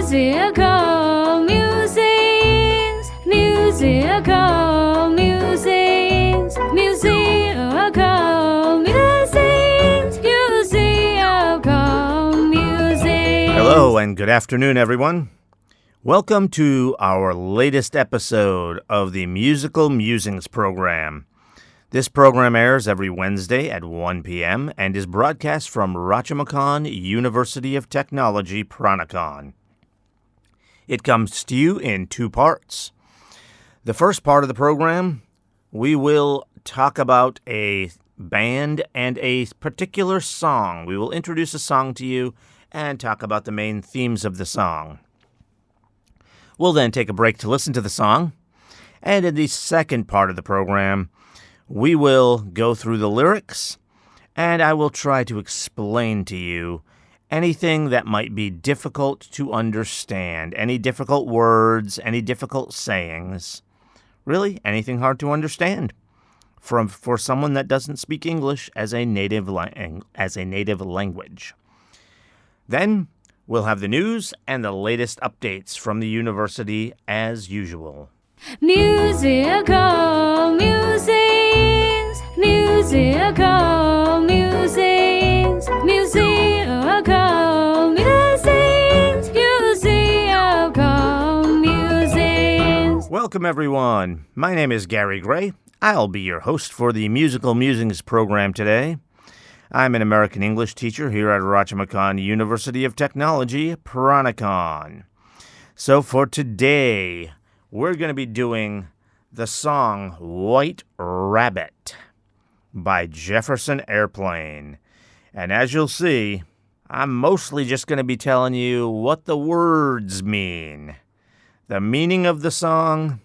Musical musings, musical musings, musical musings, musical musings. Hello and good afternoon, everyone. Welcome to our latest episode of the Musical Musings program. This program airs every Wednesday at 1 p.m. and is broadcast from Rajamachan University of Technology, Pranacon. It comes to you in two parts. The first part of the program, we will talk about a band and a particular song. We will introduce a song to you and talk about the main themes of the song. We'll then take a break to listen to the song. And in the second part of the program, we will go through the lyrics, and I will try to explain to you anything that might be difficult to understand, any difficult words, any difficult sayings, really anything hard to understand for someone that doesn't speak English as a native language. Then we'll have the news and the latest updates from the university as usual. Musical musings, musical musings, musical musings, musical musings. Welcome, everyone. My name is Gary Gray. I'll be your host for the Musical Musings program today. I'm an American English teacher here at Rajamachan University of Technology, Pranacon. So for today, we're going to be doing the song White Rabbit by Jefferson Airplane. And as you'll see, I'm mostly just going to be telling you what the words mean. The meaning of the song,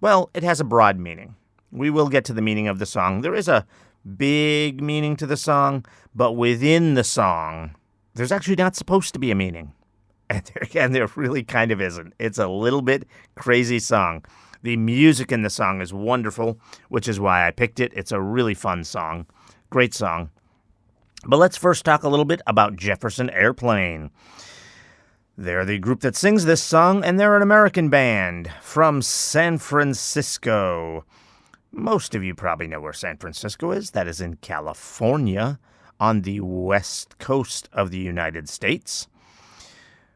well, it has a broad meaning. We will get to the meaning of the song. There is a big meaning to the song, but within the song, there's actually not supposed to be a meaning. And there really kind of isn't. It's a little bit crazy song. The music in the song is wonderful, which is why I picked it. It's a really fun song. Great song. But let's first talk a little bit about Jefferson Airplane. They're the group that sings this song, and they're an American band from San Francisco. Most of you probably know where San Francisco is. That is in California, on the west coast of the United States.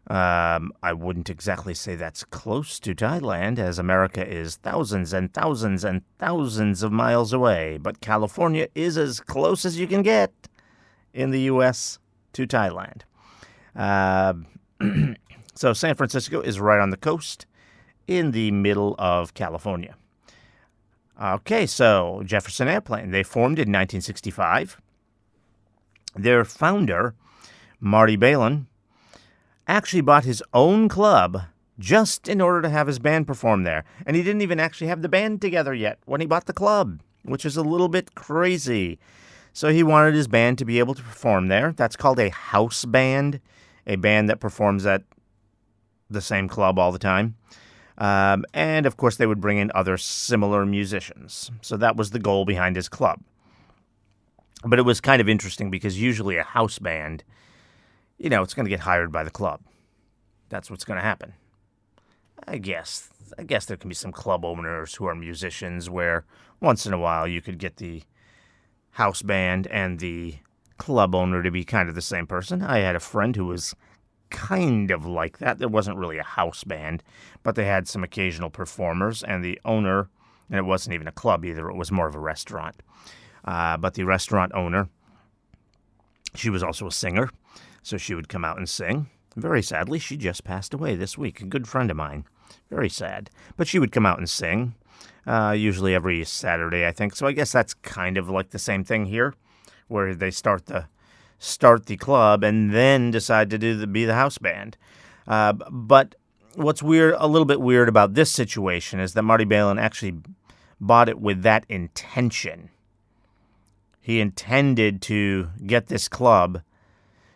I wouldn't exactly say that's close to Thailand, as America is thousands and thousands and thousands of miles away. But California is as close as you can get in the U.S. to Thailand. So San Francisco is right on the coast in the middle of California. Okay, so Jefferson Airplane, they formed in 1965. Their founder, Marty Balin, actually bought his own club just in order to have his band perform there. And he didn't even actually have the band together yet when he bought the club, which is a little bit crazy. So he wanted his band to be able to perform there. That's called a house band, a band that performs at the same club all the time. And, of course, they would bring in other similar musicians. So that was the goal behind his club. But it was kind of interesting because usually a house band, you know, it's going to get hired by the club. That's what's going to happen. I guess there can be some club owners who are musicians where once in a while you could get the house band and the club owner to be kind of the same person. I had a friend who was kind of like that. There wasn't really a house band, but they had some occasional performers, and the owner, and it wasn't even a club either, it was more of a restaurant. But the restaurant owner, she was also a singer, so she would come out and sing. Very sadly, she just passed away this week, a good friend of mine. Very sad. But she would come out and sing, usually every Saturday, I think. So I guess that's kind of like the same thing here, where they start the club and then decide to be the house band. But what's weird, a little bit weird about this situation is that Marty Balin actually bought it with that intention. He intended to get this club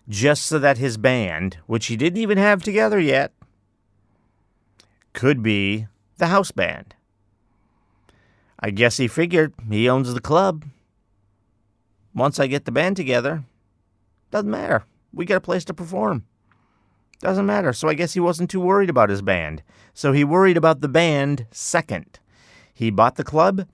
just so that his band, which he didn't even have together yet, could be the house band. I guess he figured he owns the club. Once I get the band together, doesn't matter. We got a place to perform. Doesn't matter. So I guess he wasn't too worried about his band. So he worried about the band second. He bought the club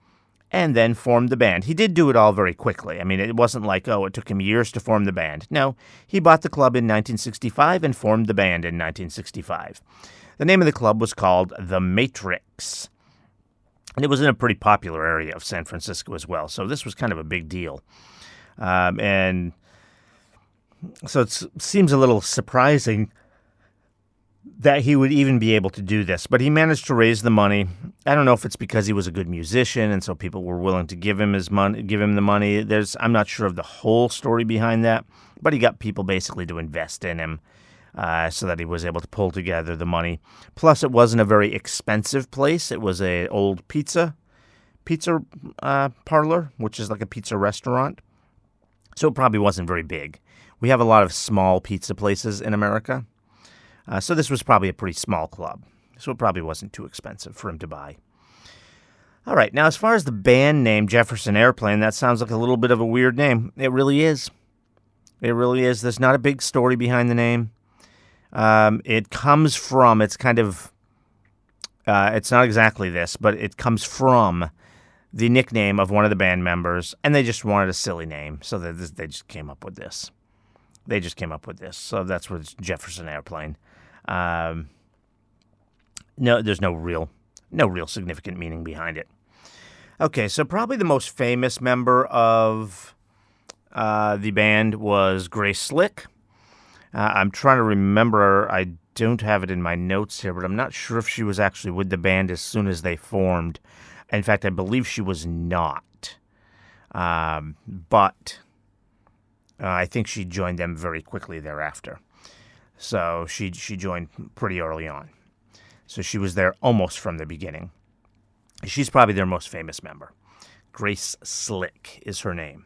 and then formed the band. He did do it all very quickly. I mean, it wasn't like, it took him years to form the band. No, he bought the club in 1965 and formed the band in 1965. The name of the club was called The Matrix. And it was in a pretty popular area of San Francisco as well. So this was kind of a big deal. And so it seems a little surprising that he would even be able to do this. But he managed to raise the money. I don't know if it's because he was a good musician and so people were willing to give him the money. I'm not sure of the whole story behind that, but he got people basically to invest in him so that he was able to pull together the money. Plus, it wasn't a very expensive place. It was an old pizza parlor, which is like a pizza restaurant. So it probably wasn't very big. We have a lot of small pizza places in America. So this was probably a pretty small club. So it probably wasn't too expensive for him to buy. All right, now as far as the band name, Jefferson Airplane, that sounds like a little bit of a weird name. It really is. It really is. There's not a big story behind the name. It comes from, it's not exactly this, but it comes from the nickname of one of the band members, and they just wanted a silly name, so they just came up with this. So that's what it's Jefferson Airplane. No, there's no real significant meaning behind it. Okay, so probably the most famous member of the band was Grace Slick. I'm trying to remember. I don't have it in my notes here, but I'm not sure if she was actually with the band as soon as they formed. In fact, I believe she was not. But I think she joined them very quickly thereafter. So she joined pretty early on. So she was there almost from the beginning. She's probably their most famous member. Grace Slick is her name.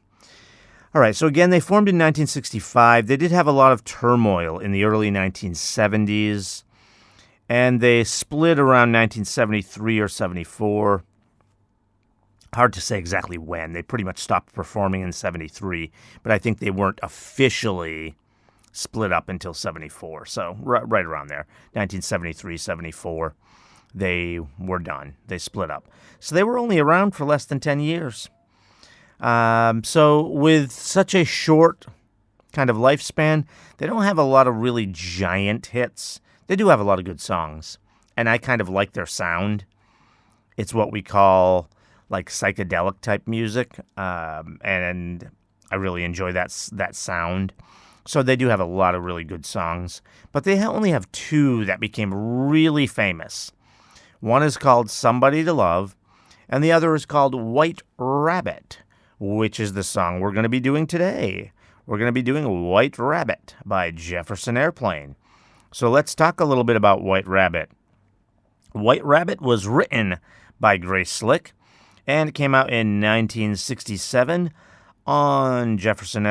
All right, so again, they formed in 1965. They did have a lot of turmoil in the early 1970s, and they split around 1973 or 74. Hard to say exactly when. They pretty much stopped performing in 73, but I think they weren't officially split up until 74. So right around there, 1973, 74, they were done. They split up. So they were only around for less than 10 years. So with such a short kind of lifespan, they don't have a lot of really giant hits. They do have a lot of good songs, and I kind of like their sound. It's what we call like psychedelic type music, and I really enjoy that sound. So they do have a lot of really good songs, but they only have two that became really famous. One is called Somebody to Love, and the other is called White Rabbit, which is the song we're going to be doing today. We're going to be doing White Rabbit by Jefferson Airplane. So let's talk a little bit about White Rabbit. White Rabbit was written by Grace Slick, and it came out in 1967 on Jefferson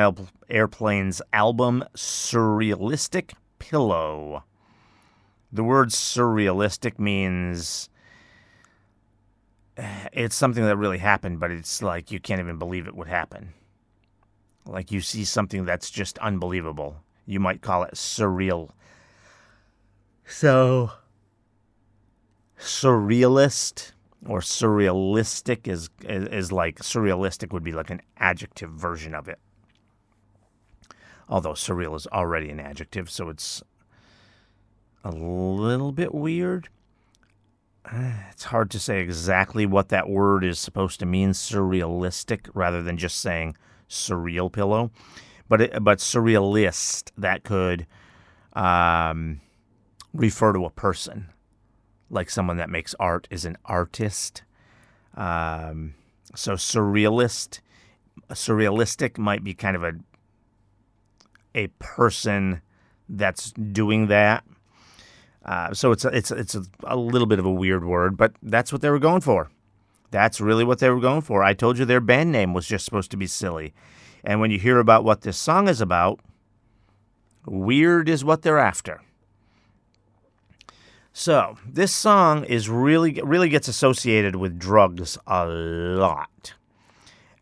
Airplane's album Surrealistic Pillow. The word surrealistic means it's something that really happened, but it's like you can't even believe it would happen. Like you see something that's just unbelievable. You might call it surreal. So, surrealist or surrealistic is like, surrealistic would be like an adjective version of it. Although surreal is already an adjective, so it's a little bit weird. It's hard to say exactly what that word is supposed to mean, surrealistic, rather than just saying surreal pillow. But surrealist, that could refer to a person. Like someone that makes art is an artist. So surrealistic might be kind of a person that's doing that. So it's a little bit of a weird word, but that's what they were going for. That's really what they were going for. I told you their band name was just supposed to be silly. And when you hear about what this song is about, weird is what they're after. So this song is really gets associated with drugs a lot.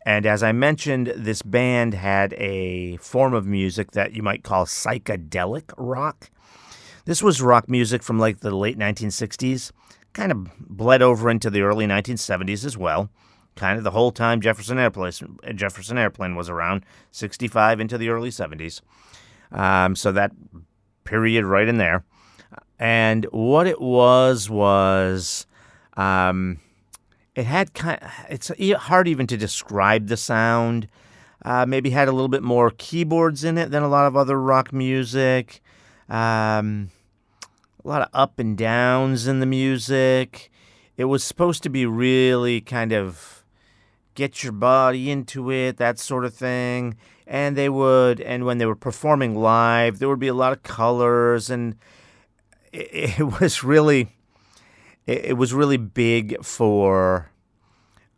And as I mentioned, this band had a form of music that you might call psychedelic rock. This was rock music from like the late 1960s, kind of bled over into the early 1970s as well. Kind of the whole time Jefferson Airplane was around, 65 into the early 70s. So that period right in there. And what it was, it had it's hard even to describe the sound. Maybe had a little bit more keyboards in it than a lot of other rock music. A lot of up and downs in the music. It was supposed to be really kind of get your body into it, that sort of thing. And when they were performing live, there would be a lot of colors, and it was really big for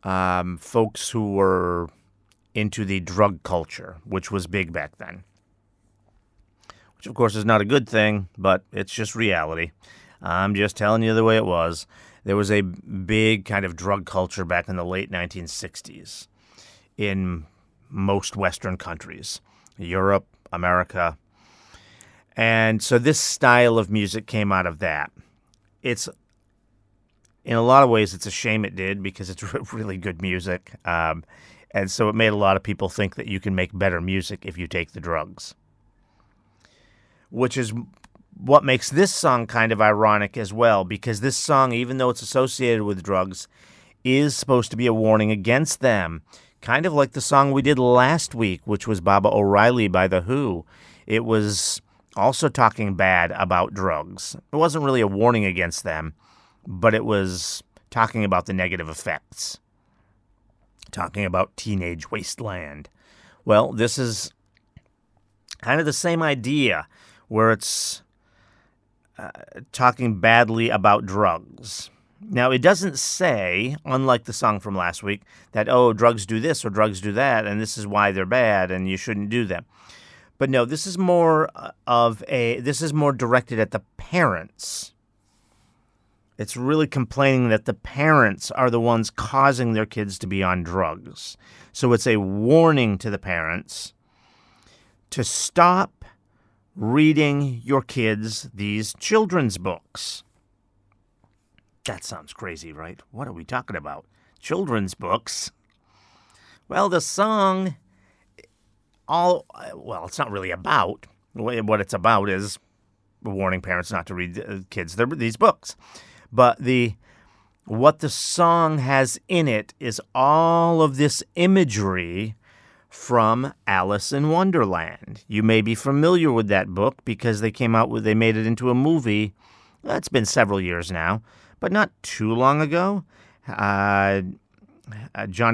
folks who were into the drug culture, which was big back then. Which, of course, is not a good thing, but it's just reality. I'm just telling you the way it was. There was a big kind of drug culture back in the late 1960s in most Western countries, Europe, America. And so this style of music came out of that. It's, in a lot of ways, it's a shame it did, because it's really good music. And so it made a lot of people think that you can make better music if you take the drugs. Which is what makes this song kind of ironic as well, because this song, even though it's associated with drugs, is supposed to be a warning against them. Kind of like the song we did last week, which was Baba O'Reilly by The Who. It was also talking bad about drugs. It wasn't really a warning against them, but it was talking about the negative effects. Talking about teenage wasteland. Well, this is kind of the same idea, where it's talking badly about drugs. Now, it doesn't say, unlike the song from last week, that, oh, drugs do this or drugs do that, and this is why they're bad and you shouldn't do them. But no, this is more directed at the parents. It's really complaining that the parents are the ones causing their kids to be on drugs. So it's a warning to the parents to stop reading your kids these children's books. That sounds crazy, right? What are we talking about? Children's books? Well, the song, it's not really about. What it's about is warning parents not to read kids these books. But what the song has in it is all of this imagery from Alice in Wonderland. You may be familiar with that book because they made it into a movie. It's been several years now, but not too long ago. Johnny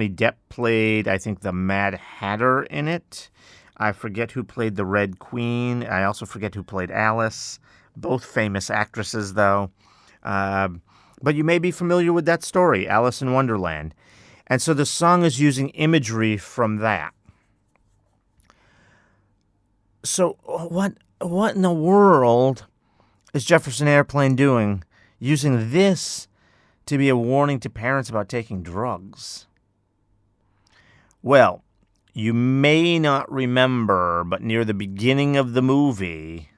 Depp played, I think, the Mad Hatter in it. I forget who played the Red Queen. I also forget who played Alice. Both famous actresses, though. But you may be familiar with that story, Alice in Wonderland. And so the song is using imagery from that. So what in the world is Jefferson Airplane doing, using this to be a warning to parents about taking drugs? Well, you may not remember, but near the beginning of the movie,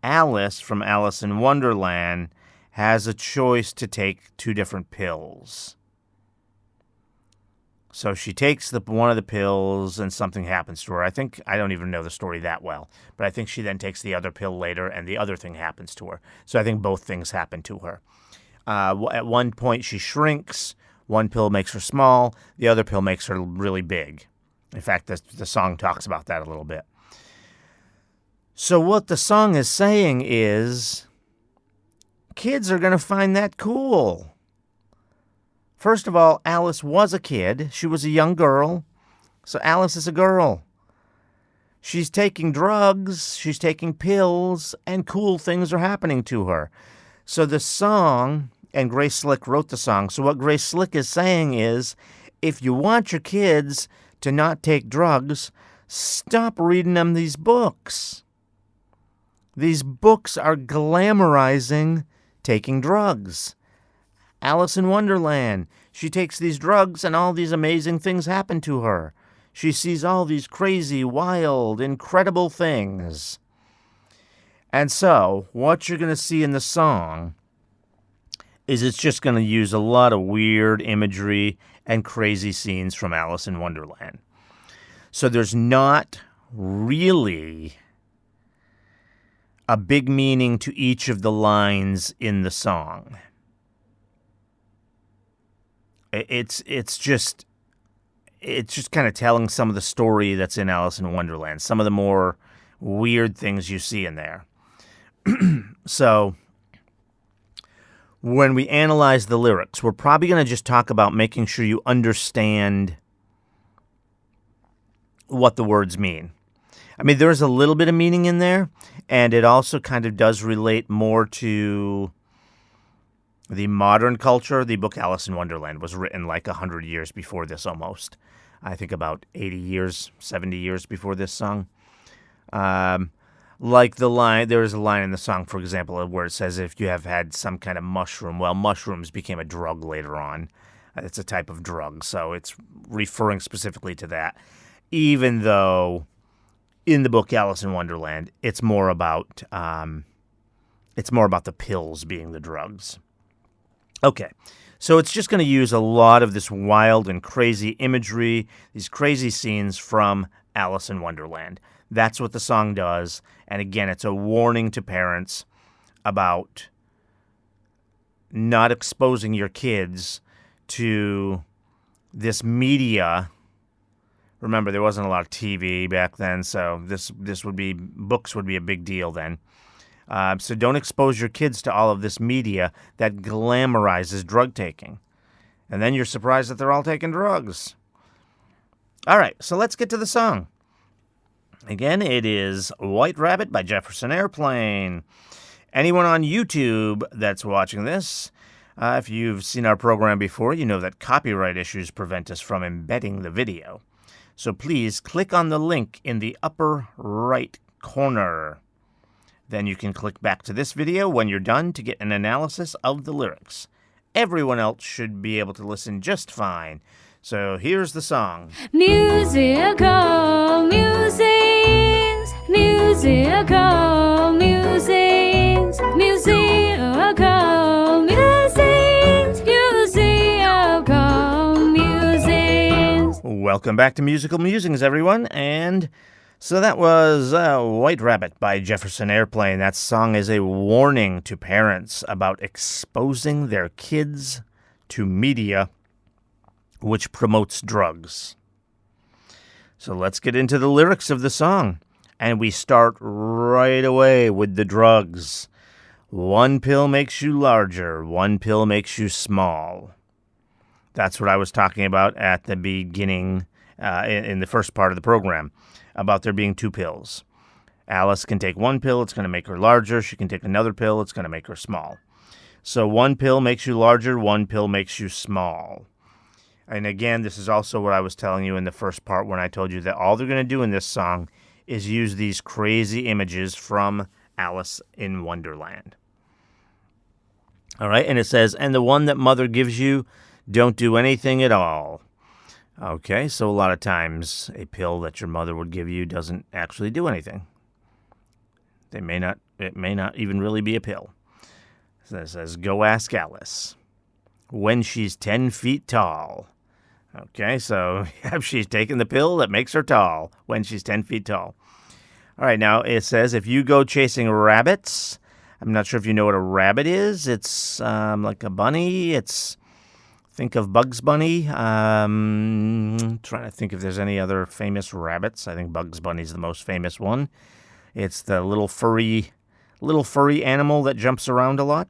Alice from Alice in Wonderland has a choice to take two different pills. So she takes one of the pills and something happens to her. I don't even know the story that well, but I think she then takes the other pill later and the other thing happens to her. So I think both things happen to her. At one point she shrinks. One pill makes her small. The other pill makes her really big. In fact, the song talks about that a little bit. So what the song is saying is, kids are going to find that cool. First of all, Alice was a kid. She was a young girl. So Alice is a girl. She's taking drugs, she's taking pills, and cool things are happening to her. So the song, and Grace Slick wrote the song, so what Grace Slick is saying is, if you want your kids to not take drugs, stop reading them these books. These books are glamorizing taking drugs. Alice in Wonderland, she takes these drugs and all these amazing things happen to her. She sees all these crazy, wild, incredible things. And so, what you're going to see in the song is it's just going to use a lot of weird imagery and crazy scenes from Alice in Wonderland. So there's not really a big meaning to each of the lines in the song. It's just kind of telling some of the story that's in Alice in Wonderland, some of the more weird things you see in there. So when we analyze the lyrics, we're probably going to just talk about making sure you understand what the words mean. I mean, there's a little bit of meaning in there, and it also kind of does relate more to the modern culture. The book Alice in Wonderland was written like 100 years before this almost. I think about 80 years, 70 years before this song. Like the line, there is a line in the song, for example, where it says, if you have had some kind of mushroom, well, mushrooms became a drug later on. It's a type of drug, so it's referring specifically to that. Even though in the book Alice in Wonderland, it's more about the pills being the drugs. Okay, so it's just going to use a lot of this wild and crazy imagery, these crazy scenes from Alice in Wonderland. That's what the song does. And again, it's a warning to parents about not exposing your kids to this media. Remember, there wasn't a lot of TV back then, so books would be a big deal then. So don't expose your kids to all of this media that glamorizes drug taking. And then you're surprised that they're all taking drugs. All right, so let's get to the song. Again, it is White Rabbit by Jefferson Airplane. Anyone on YouTube that's watching this, if you've seen our program before, you know that copyright issues prevent us from embedding the video. So please click on the link in the upper right corner. Then you can click back to this video when you're done to get an analysis of the lyrics. Everyone else should be able to listen just fine. So here's the song. Musical musings, musical musings, musical musings, musical musings. Welcome back to Musical Musings, everyone. And so that was White Rabbit by Jefferson Airplane. That song is a warning to parents about exposing their kids to media which promotes drugs. So let's get into the lyrics of the song. And we start right away with the drugs. One pill makes you larger. One pill makes you small. That's what I was talking about at the beginning, in the first part of the program, about there being two pills. Alice can take one pill. It's going to make her larger. She can take another pill. It's going to make her small. So one pill makes you larger. One pill makes you small. And again, this is also what I was telling you in the first part when I told you that all they're going to do in this song is use these crazy images from Alice in Wonderland. All right, and it says, and the one that mother gives you, don't do anything at all. Okay, so a lot of times a pill that your mother would give you doesn't actually do anything. It may not even really be a pill. So it says, go ask Alice when she's 10 feet tall. Okay, so she's taking the pill that makes her tall when she's 10 feet tall. All right, now it says if you go chasing rabbits, I'm not sure if you know what a rabbit is. It's like a bunny. Think of Bugs Bunny. Trying to think if there's any other famous rabbits. I think Bugs Bunny's the most famous one. It's the little furry animal that jumps around a lot.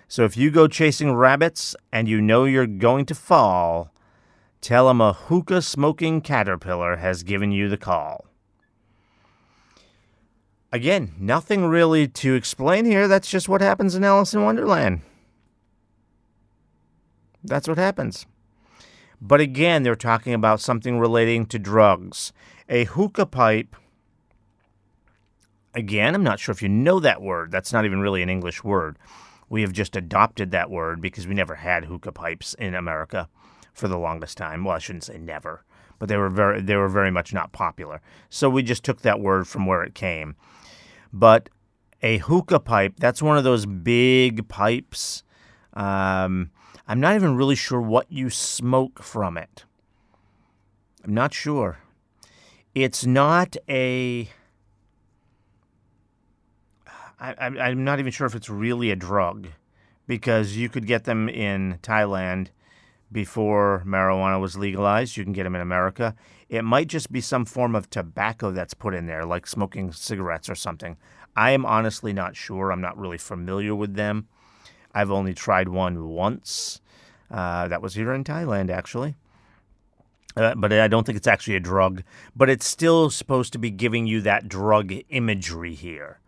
So if you go chasing rabbits and you know you're going to fall, tell them a hookah-smoking caterpillar has given you the call. Again, nothing really to explain here. That's just what happens in Alice in Wonderland. That's what happens. But again, they're talking about something relating to drugs. A hookah pipe, again, I'm not sure if you know that word. That's not even really an English word. We have just adopted that word because we never had hookah pipes in America for the longest time. Well, I shouldn't say never, but they were very much not popular. So we just took that word from where it came. But A hookah pipe, that's one of those big pipes. I'm not even really sure what you smoke from it. I'm not sure. It's not a... I'm not even sure if it's really a drug, because you could get them in Thailand before marijuana was legalized. You can get them in America. It might just be some form of tobacco that's put in there, like smoking cigarettes or something. I am honestly not sure. I'm not really familiar with them. I've only tried one once. That was here in Thailand, actually. But I don't think it's actually a drug. But it's still supposed to be giving you that drug imagery here,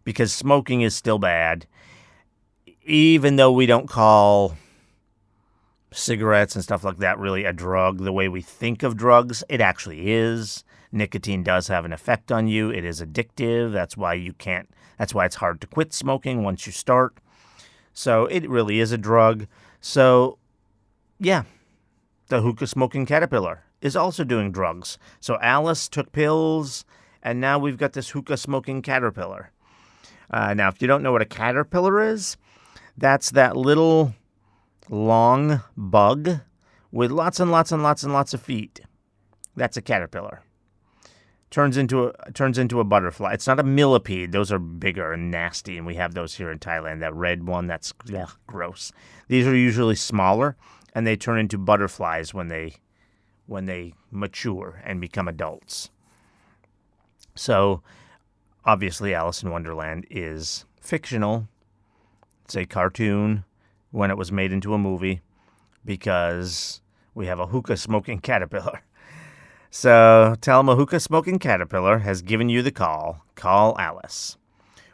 because smoking is still bad. Even though we don't call cigarettes and stuff like that really a drug the way we think of drugs, it actually is. Nicotine does have an effect on you. It is addictive. That's why it's hard to quit smoking once you start. So it really is a drug. So yeah, the hookah smoking caterpillar is also doing drugs. So Alice took pills, and now we've got this hookah smoking caterpillar. Now, if you don't know what a caterpillar is, that's that little long bug with lots and lots and lots and lots of feet. That's a caterpillar. Turns into a butterfly. It's not a millipede. Those are bigger and nasty, and we have those here in Thailand. That red one, that's gross. These are usually smaller, and they turn into butterflies when they mature and become adults. So, obviously, Alice in Wonderland is fictional. It's a cartoon when it was made into a movie, because we have a hookah-smoking caterpillar. So tell him a hookah-smoking caterpillar has given you the call. Call Alice.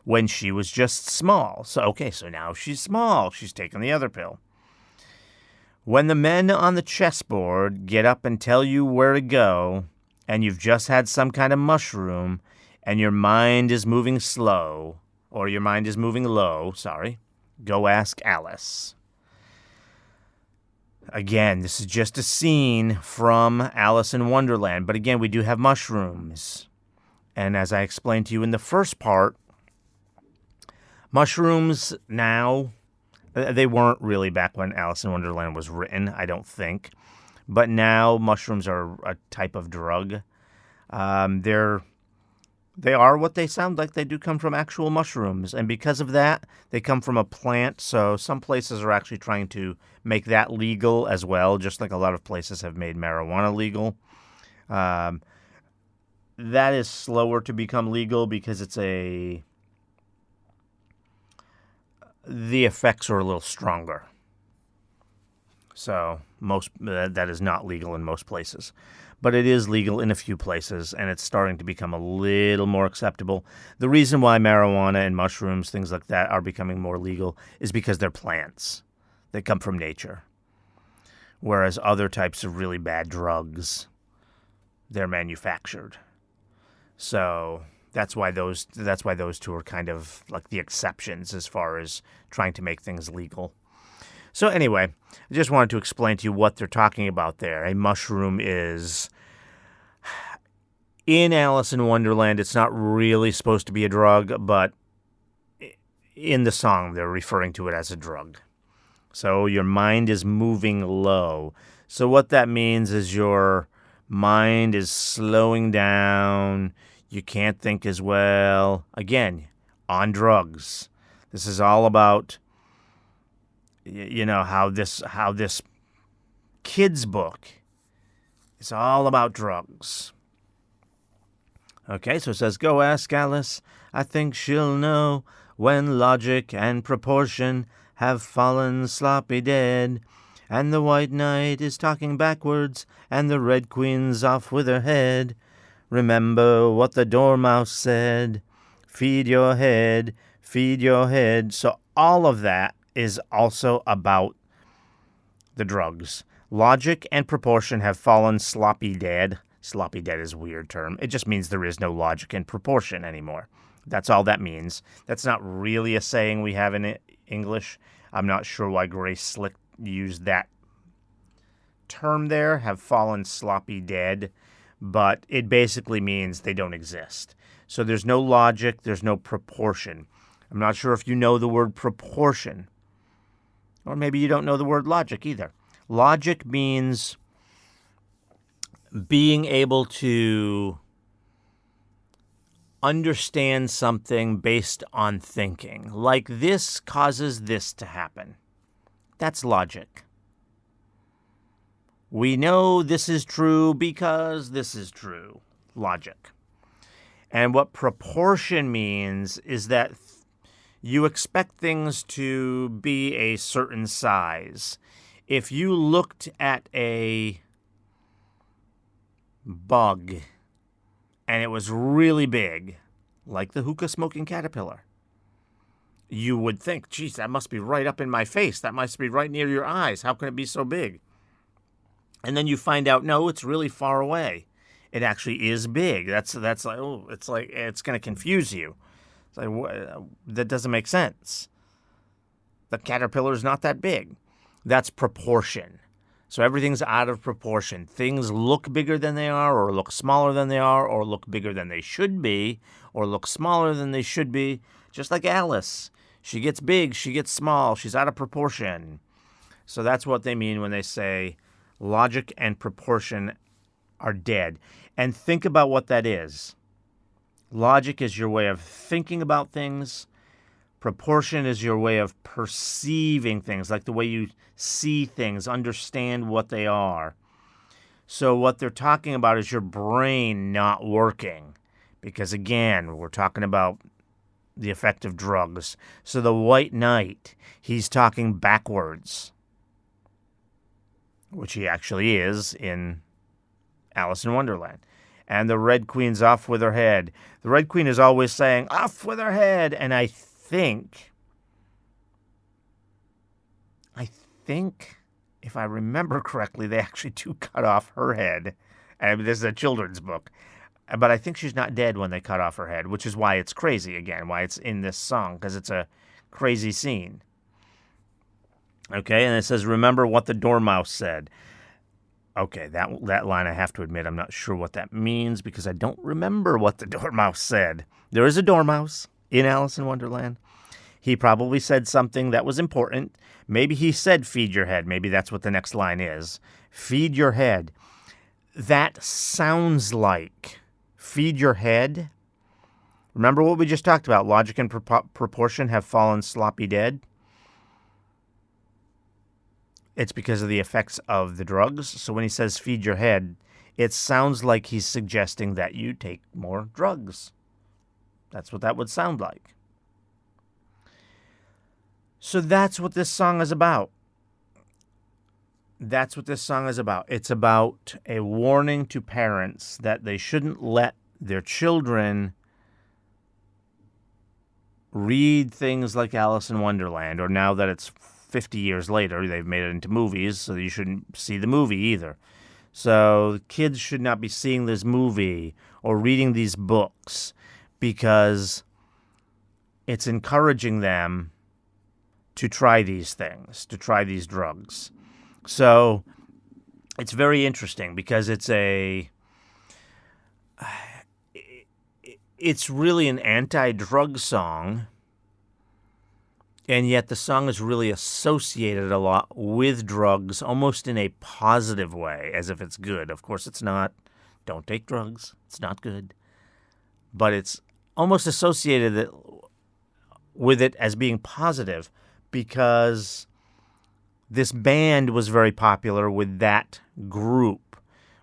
When she was just small. So now she's small. She's taken the other pill. When the men on the chessboard get up and tell you where to go, and you've just had some kind of mushroom, and your mind is moving slow, or your mind is moving low, go ask Alice. Again, this is just a scene from Alice in Wonderland, but again, we do have mushrooms. And as I explained to you in the first part, mushrooms now, they weren't really back when Alice in Wonderland was written, I don't think. But now mushrooms are a type of drug. They are what they sound like. They do come from actual mushrooms. And because of that, they come from a plant. So some places are actually trying to make that legal as well, just like a lot of places have made marijuana legal. That is slower to become legal because the effects are a little stronger. So that is not legal in most places. But it is legal in a few places, and it's starting to become a little more acceptable. The reason why marijuana and mushrooms, things like that, are becoming more legal is because they're plants. They come from nature. Whereas other types of really bad drugs, they're manufactured. So that's why those two are kind of like the exceptions as far as trying to make things legal. So anyway, I just wanted to explain to you what they're talking about there. A mushroom is, in Alice in Wonderland, it's not really supposed to be a drug, but in the song, they're referring to it as a drug. So your mind is moving low. So what that means is your mind is slowing down. You can't think as well. Again, on drugs. This is all about... how this kid's book is all about drugs. Okay, so it says, go ask Alice. I think she'll know when logic and proportion have fallen sloppy dead, and the white knight is talking backwards, and the red queen's off with her head. Remember what the dormouse said. Feed your head, feed your head. So all of that is also about the drugs. Logic and proportion have fallen sloppy dead. Sloppy dead is a weird term. It just means there is no logic and proportion anymore. That's all that means. That's not really a saying we have in English. I'm not sure why Grace Slick used that term there, have fallen sloppy dead, but it basically means they don't exist. So there's no logic, there's no proportion. I'm not sure if you know the word proportion. Or maybe you don't know the word logic either. Logic means being able to understand something based on thinking. Like this causes this to happen. That's logic. We know this is true because this is true. Logic. And what proportion means is that you expect things to be a certain size. If you looked at a bug and it was really big, like the hookah smoking caterpillar, you would think, geez, that must be right up in my face. That must be right near your eyes. How can it be so big? And then you find out, no, it's really far away. It actually is big. That's like, oh, it's going to confuse you. It's like, that doesn't make sense. The caterpillar is not that big. That's proportion. So everything's out of proportion. Things look bigger than they are, or look smaller than they are, or look bigger than they should be, or look smaller than they should be. Just like Alice. She gets big, she gets small, she's out of proportion. So that's what they mean when they say logic and proportion are dead. And think about what that is. Logic is your way of thinking about things. Proportion is your way of perceiving things, like the way you see things, understand what they are. So what they're talking about is your brain not working. Because again, we're talking about the effect of drugs. So the White Knight, he's talking backwards, which he actually is in Alice in Wonderland. And the Red Queen's off with her head. The Red Queen is always saying, off with her head. And I think, if I remember correctly, they actually do cut off her head. And this is a children's book. But I think she's not dead when they cut off her head, which is why it's crazy again, why it's in this song, because it's a crazy scene. Okay, and it says, remember what the Dormouse said. Okay, that line, I have to admit, I'm not sure what that means because I don't remember what the Dormouse said. There is a Dormouse in Alice in Wonderland. He probably said something that was important. Maybe he said, feed your head. Maybe that's what the next line is. Feed your head. That sounds like feed your head. Remember what we just talked about? Logic and proportion have fallen sloppy dead. It's because of the effects of the drugs. So when he says feed your head, it sounds like he's suggesting that you take more drugs. That's what that would sound like. So that's what this song is about. That's what this song is about. It's about a warning to parents that they shouldn't let their children read things like Alice in Wonderland, or now that it's 50 years later, they've made it into movies, so you shouldn't see the movie either. So kids should not be seeing this movie or reading these books because it's encouraging them to try these things, to try these drugs. So it's very interesting because it's really an anti-drug song, and yet the song is really associated a lot with drugs, almost in a positive way, as if it's good. Of course it's not. Don't take drugs. It's not good. But it's almost associated with it as being positive because this band was very popular with that group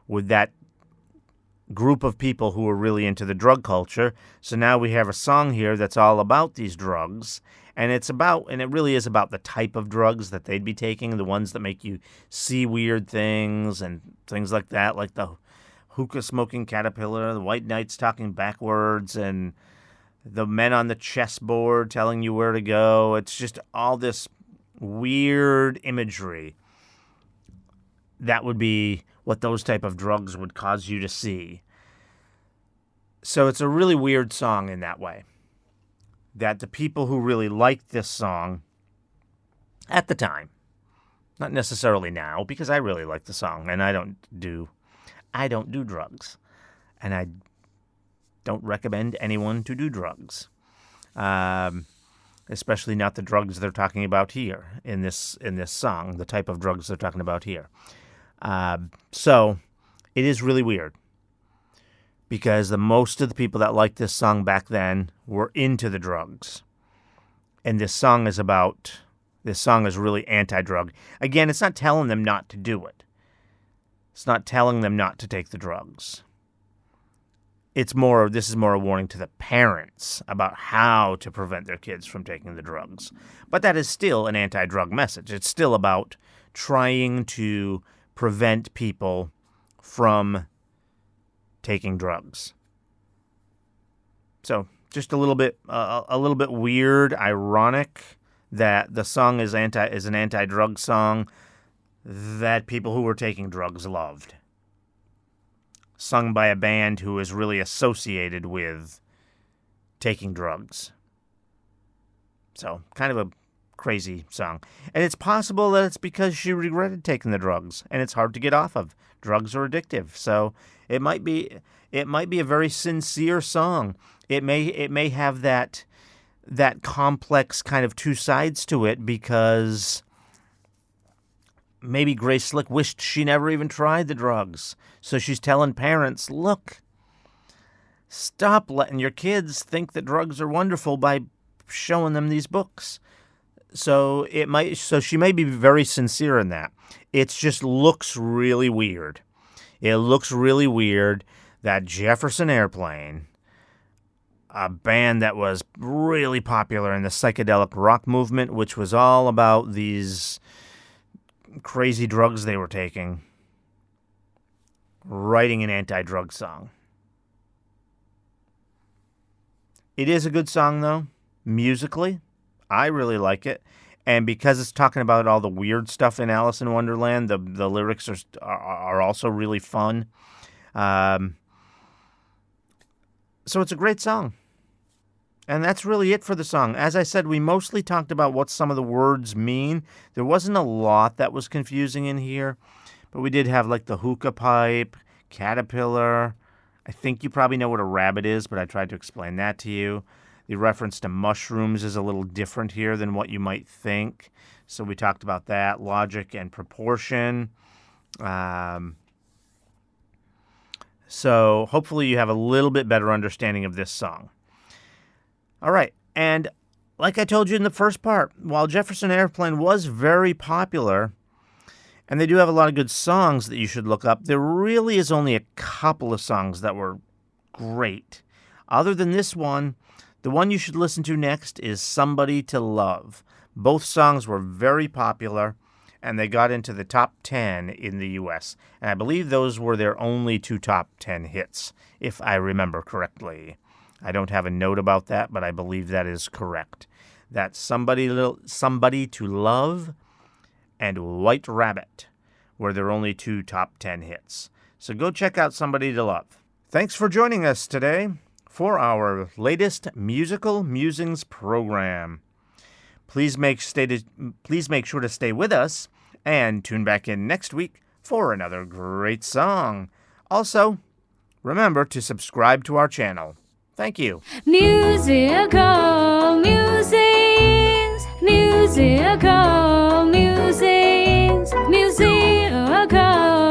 of people who were really into the drug culture. So now we have a song here that's all about these drugs, and it really is about the type of drugs that they'd be taking, the ones that make you see weird things and things like that, like the hookah smoking caterpillar, the White Knights talking backwards, and the men on the chessboard telling you where to go. It's just all this weird imagery. That would be what those type of drugs would cause you to see. So it's a really weird song in that way. That the people who really liked this song at the time, not necessarily now, because I really like the song and I don't do drugs, and I don't recommend anyone to do drugs. especially not the drugs they're talking about here in this song, the type of drugs they're talking about here. So it is really weird because most of the people that liked this song back then were into the drugs. And this song is really anti-drug. Again, it's not telling them not to do it. It's not telling them not to take the drugs. This is more a warning to the parents about how to prevent their kids from taking the drugs. But that is still an anti-drug message. It's still about trying to prevent people from taking drugs. So, just a little bit weird, ironic that the song is an anti-drug song that people who were taking drugs loved. Sung by a band who is really associated with taking drugs. So, kind of a crazy song. And it's possible that it's because she regretted taking the drugs, and it's hard to get off of. Drugs are addictive. So, it might be a very sincere song. It may have that complex kind of two sides to it because maybe Grace Slick wished she never even tried the drugs. So she's telling parents, look, stop letting your kids think that drugs are wonderful by showing them these books. So she may be very sincere in that. It just looks really weird. It looks really weird that Jefferson Airplane, a band that was really popular in the psychedelic rock movement, which was all about these crazy drugs they were taking, writing an anti-drug song. It is a good song, though, musically. I really like it. And because it's talking about all the weird stuff in Alice in Wonderland, the lyrics are also really fun. So it's a great song. And that's really it for the song. As I said, we mostly talked about what some of the words mean. There wasn't a lot that was confusing in here, but we did have like the hookah pipe, caterpillar. I think you probably know what a rabbit is, but I tried to explain that to you. The reference to mushrooms is a little different here than what you might think. So we talked about that, logic and proportion. So hopefully you have a little bit better understanding of this song. All right, and like I told you in the first part, while Jefferson Airplane was very popular, and they do have a lot of good songs that you should look up, there really is only a couple of songs that were great. Other than this one, the one you should listen to next is Somebody to Love. Both songs were very popular, and they got into the top 10 in the U.S., and I believe those were their only two top 10 hits, if I remember correctly. I don't have a note about that, but I believe that is correct. That's Somebody to Love and White Rabbit were their only two top 10 hits. So go check out Somebody to Love. Thanks for joining us today for our latest Musical Musings program. Please make sure to stay with us and tune back in next week for another great song. Also, remember to subscribe to our channel. Thank you. Musical musings, musical musings, musical